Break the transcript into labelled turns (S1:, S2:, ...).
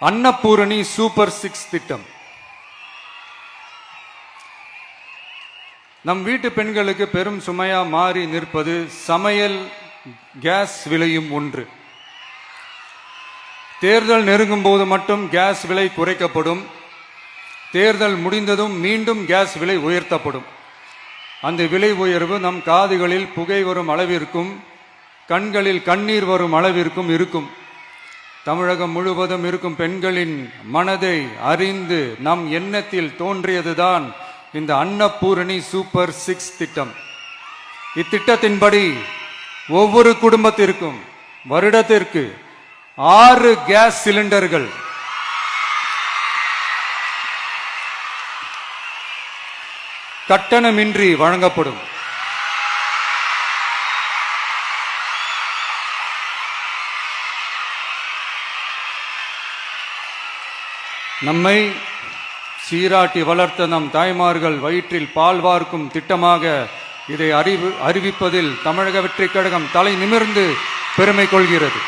S1: Annapurani super 6 திட்டம் நம் வீட்டு பெண்களுக்கு பெரும் சுமையா மாறி நிற்பது சமையல் கேஸ் விலையும் ஒன்று. தேர்தல் நெருங்கும் போது மட்டும் கேஸ் விலை குறைக்கப்படும். தேர்தல் முடிந்ததும் மீண்டும் கேஸ் விலை உயர்த்தப்படும். அந்த விலை உயர்வு நம் காதுகளில் புகை வரும் அளவிற்கும் கண்களில் கண்ணீர் வரும் அளவிற்கும் இருக்கும். தமிழகம் முழுவதும் இருக்கும் பெண்களின் மனதை அறிந்து நம் எண்ணத்தில் தோன்றியதுதான் இந்த அன்னபூரணி சூப்பர் 6 திட்டம். இத்திட்டத்தின்படி ஒவ்வொரு குடும்பத்திற்கும் வருடத்திற்கு 6 கேஸ் சிலிண்டர்கள் கட்டணமின்றி வழங்கப்படும். நம்மை சீராட்டி வளர்த்த நம் தாய்மார்கள் வயிற்றில் பால் வார்க்கும் திட்டமாக இதை அறிவிப்பதில் தமிழக வெற்றிக் கழகம் தலை நிமிர்ந்து பெருமை கொள்கிறது.